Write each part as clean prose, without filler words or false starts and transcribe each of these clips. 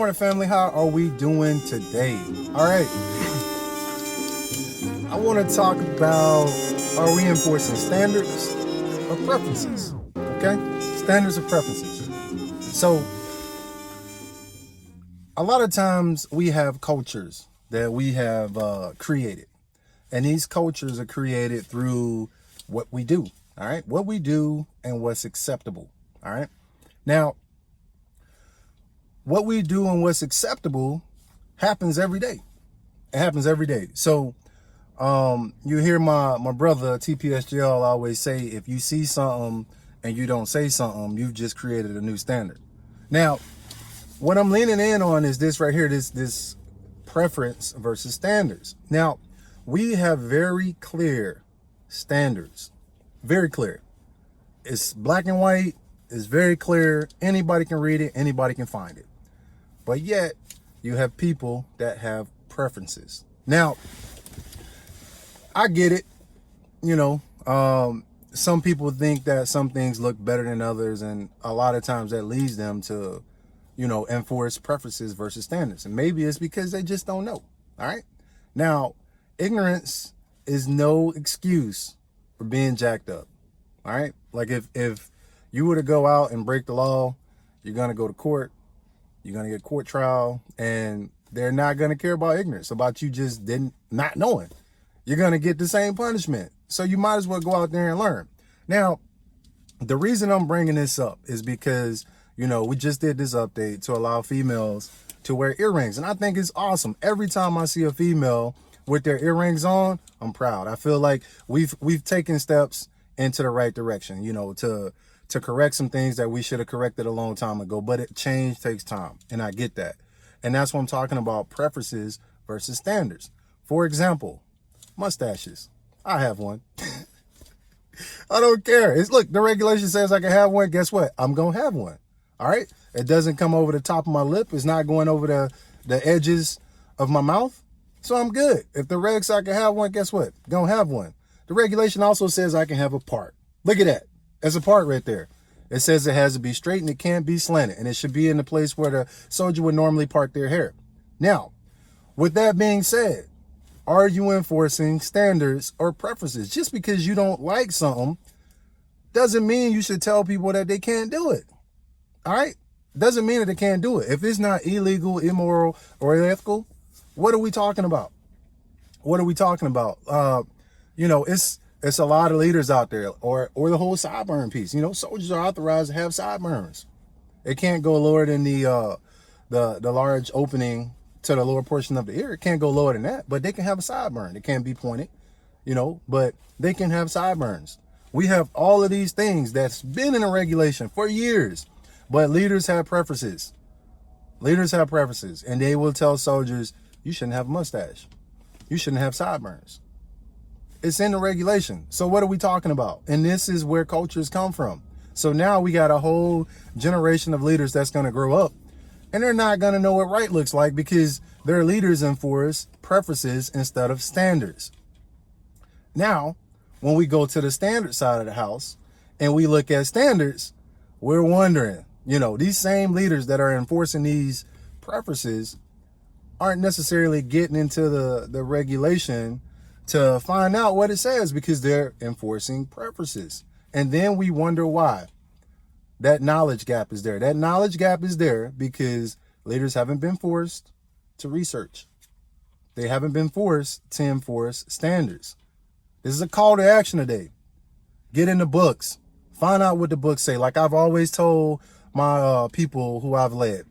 morning, family. How are we doing today? All right. I want to talk about, are we enforcing standards or preferences? Okay? Standards or preferences. So, a lot of times we have cultures that we have created. And these cultures are created through what we do. All right? What we do and what's acceptable. All right? Now, what we do and what's acceptable happens every day. It happens every day. So you hear my brother TPSGL always say, if you see something and you don't say something, you've just created a new standard. Now, what I'm leaning in on is this right here, this preference versus standards. Now, we have very clear standards, very clear. It's black and white. It's very clear. Anybody can read it. Anybody can find it. But yet, you have people that have preferences. Now, I get it. Some people think that some things look better than others, and a lot of times that leads them to, enforce preferences versus standards. And maybe it's because they just don't know. All right. Now, ignorance is no excuse for being jacked up. All right. Like if you were to go out and break the law, you're going to go to court. You're going to get a court trial, and they're not going to care about ignorance, about you just not knowing. You're going to get the same punishment. So you might as well go out there and learn. Now, the reason I'm bringing this up is because, we just did this update to allow females to wear earrings. And I think it's awesome. Every time I see a female with their earrings on, I'm proud. I feel like we've taken steps into the right direction, to correct some things that we should have corrected a long time ago. But change takes time, and I get that. And that's what I'm talking about, preferences versus standards. For example, mustaches. I have one. I don't care. Look, the regulation says I can have one. Guess what? I'm going to have one. All right? It doesn't come over the top of my lip. It's not going over the edges of my mouth. So I'm good. If the reg says I can have one, guess what? Going to have one. The regulation also says I can have a part. Look at that. That's a part right there. It says it has to be straight and it can't be slanted. And it should be in the place where the soldier would normally park their hair. Now, with that being said, are you enforcing standards or preferences? Just because you don't like something doesn't mean you should tell people that they can't do it. All right? Doesn't mean that they can't do it. If it's not illegal, immoral, or unethical, what are we talking about? What are we talking about? It's a lot of leaders out there, or the whole sideburn piece. Soldiers are authorized to have sideburns. It can't go lower than the large opening to the lower portion of the ear. It can't go lower than that, but they can have a sideburn. It can't be pointed, but they can have sideburns. We have all of these things that's been in a regulation for years, but leaders have preferences. Leaders have preferences, and they will tell soldiers, you shouldn't have a mustache. You shouldn't have sideburns. It's in the regulation. So what are we talking about? And this is where cultures come from. So now we got a whole generation of leaders that's going to grow up, and they're not going to know what right looks like because their leaders enforce preferences instead of standards. Now, when we go to the standard side of the house and we look at standards, we're wondering, these same leaders that are enforcing these preferences aren't necessarily getting into the regulation to find out what it says because they're enforcing preferences. And then we wonder why. That knowledge gap is there. That knowledge gap is there because leaders haven't been forced to research. They haven't been forced to enforce standards. This is a call to action today. Get in the books. Find out what the books say. Like I've always told my people who I've led,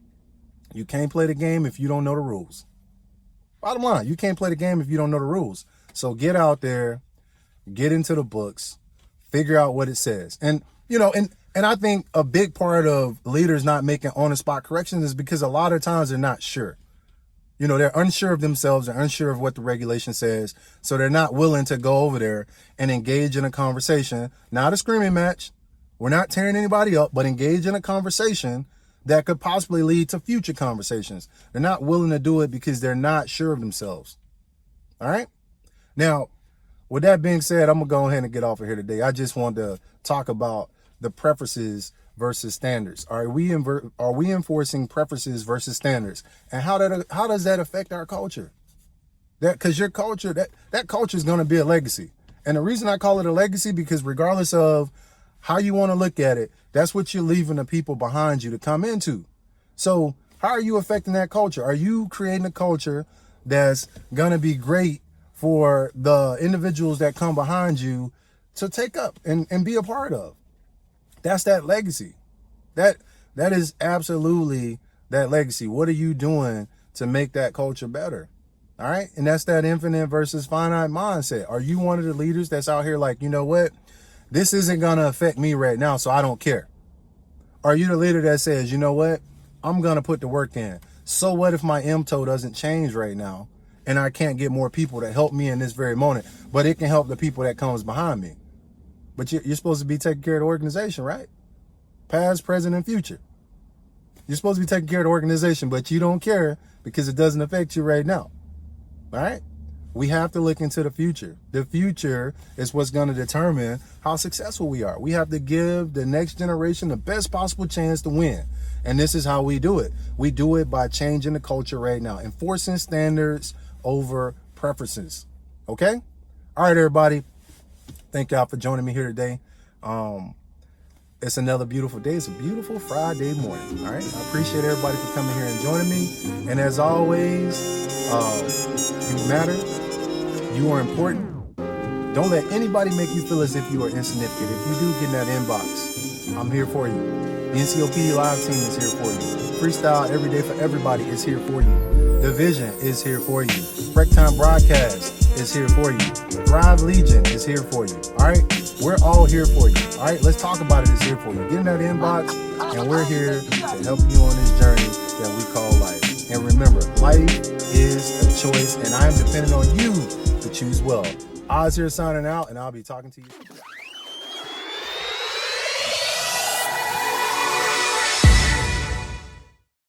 you can't play the game if you don't know the rules. Bottom line, you can't play the game if you don't know the rules. So get out there, get into the books, figure out what it says. And, and I think a big part of leaders not making on-the-spot corrections is because a lot of times they're not sure. They're unsure of themselves. They're unsure of what the regulation says. So they're not willing to go over there and engage in a conversation, not a screaming match. We're not tearing anybody up, but engage in a conversation that could possibly lead to future conversations. They're not willing to do it because they're not sure of themselves. All right. Now, with that being said, I'm going to go ahead and get off of here today. I just wanted to talk about the preferences versus standards? Are we enforcing preferences versus standards? And how does that affect our culture? Because your culture, that culture is going to be a legacy. And the reason I call it a legacy, because regardless of how you want to look at it, that's what you're leaving the people behind you to come into. So how are you affecting that culture? Are you creating a culture that's going to be great for the individuals that come behind you to take up and be a part of? That's that legacy. That is absolutely that legacy. What are you doing to make that culture better? All right. And that's that infinite versus finite mindset. Are you one of the leaders that's out here like, you know what? This isn't going to affect me right now, so I don't care. Are you the leader that says, you know what? I'm going to put the work in. So what if my MTO doesn't change right now and I can't get more people to help me in this very moment, but it can help the people that comes behind me? But you're supposed to be taking care of the organization, right? Past, present, and future. You're supposed to be taking care of the organization, but you don't care because it doesn't affect you right now. All right? We have to look into the future. The future is what's going to determine how successful we are. We have to give the next generation the best possible chance to win. And this is how we do it. We do it by changing the culture right now, enforcing standards over preferences. Okay? All right, everybody. Thank y'all for joining me here today. It's another beautiful day. It's a beautiful Friday morning. All right. I appreciate everybody for coming here and joining me. And as always, you matter. You are important. Don't let anybody make you feel as if you are insignificant. If you do get in that inbox, I'm here for you. The NCOPD Live team is here for you. Freestyle Every Day for Everybody is here for you. The Vision is here for you. Break Time Broadcast is here for you. Thrive Legion is here for you. All right? We're all here for you. All right? Let's talk about it. It's here for you. Get in that inbox, and we're here to help you on this journey that we call life. And remember, life is a choice, and I am dependent on you to choose well. Oz here signing out, and I'll be talking to you.